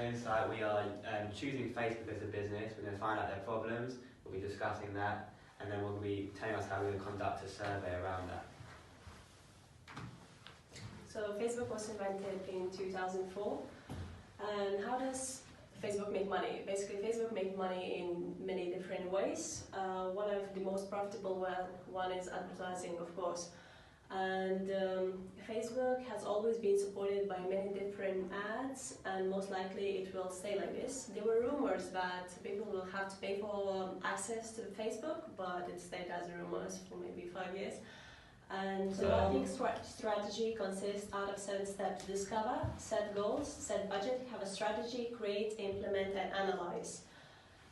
Insight, we are choosing Facebook as a business. We're going to find out their problems, we'll be discussing that, and then we'll be telling us how we're going to conduct a survey around that. So Facebook was invented in 2004, and how does Facebook make money? Basically, Facebook makes money in many different ways. One of the most profitable one is advertising, of course. And Facebook has always been supported by many different ads, and most likely it will stay like this. There were rumors that people will have to pay for access to Facebook, but it stayed as rumors for maybe 5 years. And the marketing strategy consists out of 7 steps: discover, set goals, set budget, have a strategy, create, implement, and analyze.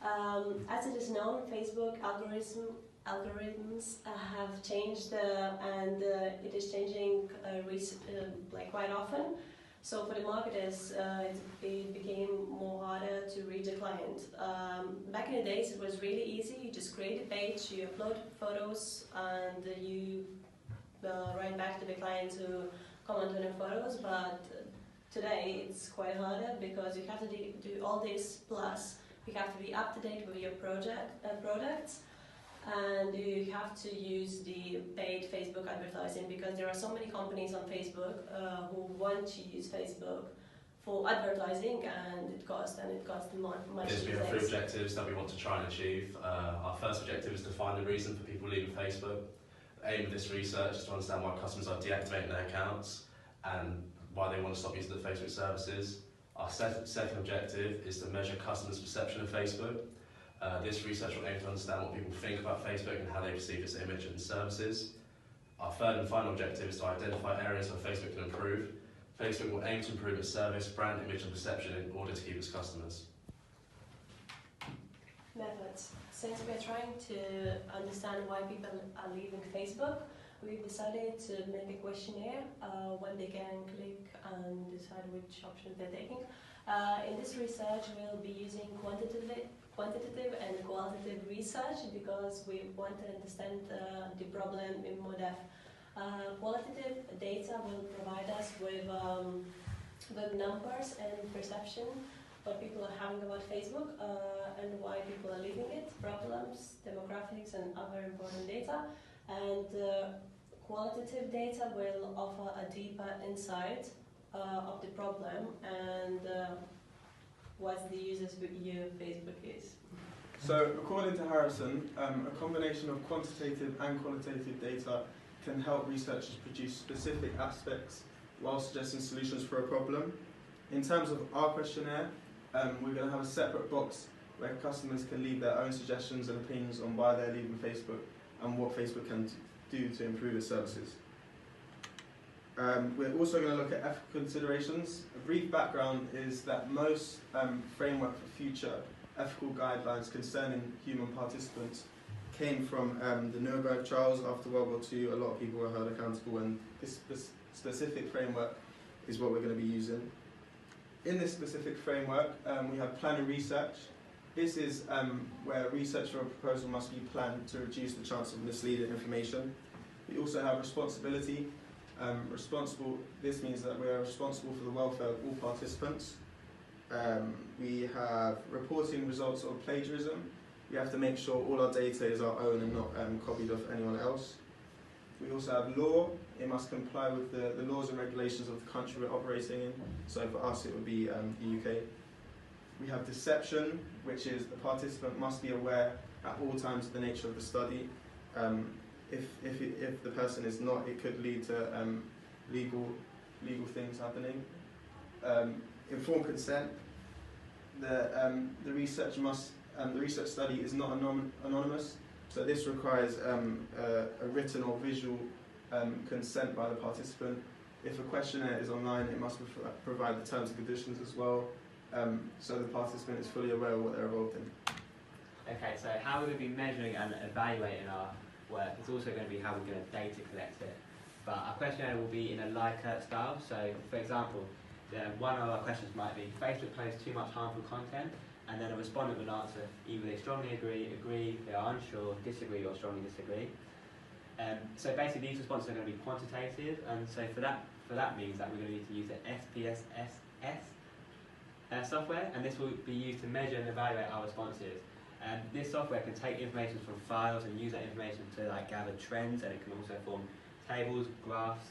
As it is known, Facebook algorithms have changed and it is changing like quite often. So for the marketers, it became more harder to reach a client. Back in the days, it was really easy. You just create a page, you upload photos, and you write back to the clients who comment on your photos. But today, it's quite harder because you have to do all this, plus you have to be up to date with your products. And you have to use the paid Facebook advertising, because there are so many companies on Facebook who want to use Facebook for advertising, and it costs much. We have 3 objectives that we want to try and achieve. Our first objective is to find the reason for people leaving Facebook. The aim of this research is to understand why customers are deactivating their accounts and why they want to stop using the Facebook services. Our second objective is to measure customers' perception of Facebook. This research will aim to understand what people think about Facebook and how they perceive its image and services. Our third and final objective is to identify areas where Facebook can improve. Facebook will aim to improve its service, brand image and perception in order to keep its customers. Methods. Since we're trying to understand why people are leaving Facebook, we've decided to make a questionnaire when they can click and decide which options they're taking. In this research, we'll be using quantitative and qualitative research because we want to understand the problem in more depth. Qualitative data will provide us with numbers and perception, what people are having about Facebook and why people are leaving it, problems, demographics, and other important data. And qualitative data will offer a deeper insight of the problem and what the user's view of Facebook is. So, according to Harrison, a combination of quantitative and qualitative data can help researchers produce specific aspects while suggesting solutions for a problem. In terms of our questionnaire, we're going to have a separate box where customers can leave their own suggestions and opinions on why they're leaving Facebook and what Facebook can do to improve its services. We're also going to look at ethical considerations. A brief background is that most framework for future ethical guidelines concerning human participants came from the Nuremberg trials after World War II. A lot of people were held accountable, and this specific framework is what we're going to be using. In this specific framework, we have plan and research. This is where research for a proposal must be planned to reduce the chance of misleading information. We also have responsibility. This means that we are responsible for the welfare of all participants. We have reporting results of plagiarism. We have to make sure all our data is our own and not copied off anyone else. We also have law. It must comply with the laws and regulations of the country we're operating in. So for us it would be the UK. We have deception, which is the participant must be aware at all times of the nature of the study. If the person is not, it could lead to legal things happening. Informed consent. The research study is not anonymous, so this requires a written or visual consent by the participant. If a questionnaire is online, it must provide the terms and conditions as well, so the participant is fully aware of what they're involved in. Okay, so how we're going to be measuring and evaluating our work is also going to be how we're going to data collect it. But our questionnaire will be in a Likert style. So, for example, one of our questions might be, Facebook posts too much harmful content, and then a respondent would answer either they strongly agree, they are unsure, disagree, or strongly disagree. So basically these responses are going to be quantitative, and so for that means that we're going to need to use the SPSS software, and this will be used to measure and evaluate our responses. This software can take information from files and use that information to gather trends, and it can also form tables, graphs,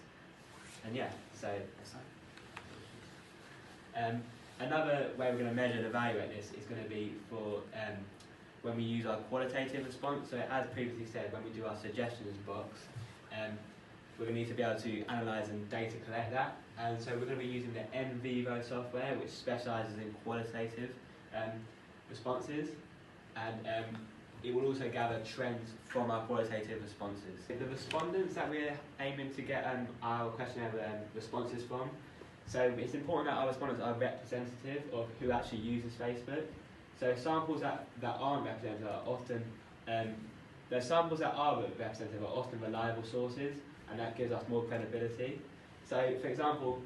and yeah. So that's fine. Another way we're going to measure and evaluate this is going to be for when we use our qualitative response. So as previously said, when we do our suggestions box, we're going to need to be able to analyse and data collect that. And so we're going to be using the NVivo software, which specialises in qualitative responses. And it will also gather trends from our qualitative responses. The respondents that we're aiming to get our questionnaire responses from, so it's important that our respondents are representative of who actually uses Facebook. So samples that aren't representative are often, the samples that are representative are often reliable sources, and that gives us more credibility. So for example,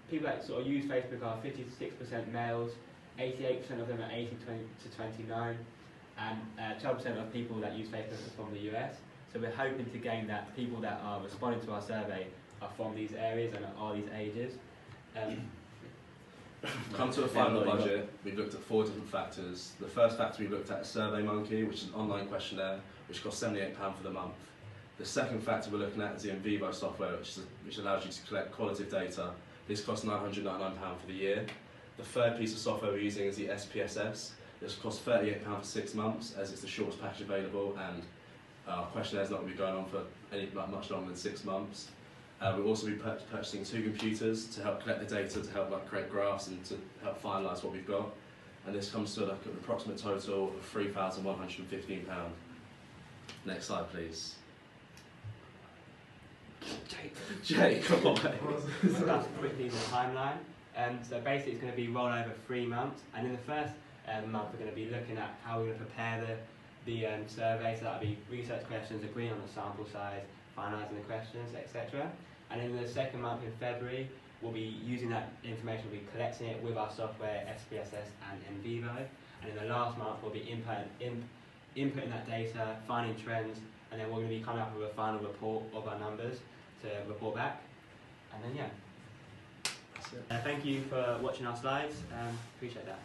people that sort of use Facebook are 56% males, 88% of them are 18 to 29, and 12% of people that use Facebook are from the US. So we're hoping to gain that people that are responding to our survey are from these areas and are these ages. Come to a final budget, we've looked at 4 different factors. The first factor we looked at is SurveyMonkey, which is an online questionnaire, which costs £78 for the month. The second factor we're looking at is the NVivo software, which allows you to collect qualitative data. This costs £999 for the year. The third piece of software we're using is the SPSS. This costs £38 for 6 months, as it's the shortest package available, and our questionnaire is not going to be going on for much longer than 6 months. We'll also be purchasing 2 computers to help collect the data, to help create graphs and to help finalise what we've got. And this comes to an approximate total of £3,115. Next slide, please. Jake, come on, mate. That's quickly the timeline. So basically it's going to be roll over 3 months, and in the first month we're going to be looking at how we're going to prepare the survey. So that'll be research questions, agreeing on the sample size, finalising the questions, etc. And in the second month in February, we'll be using that information, we'll be collecting it with our software, SPSS and NVivo. And in the last month, we'll be inputting that data, finding trends, and then we're going to be coming up with a final report of our numbers to report back. And then, yeah. That's it. Thank you for watching our slides. Appreciate that.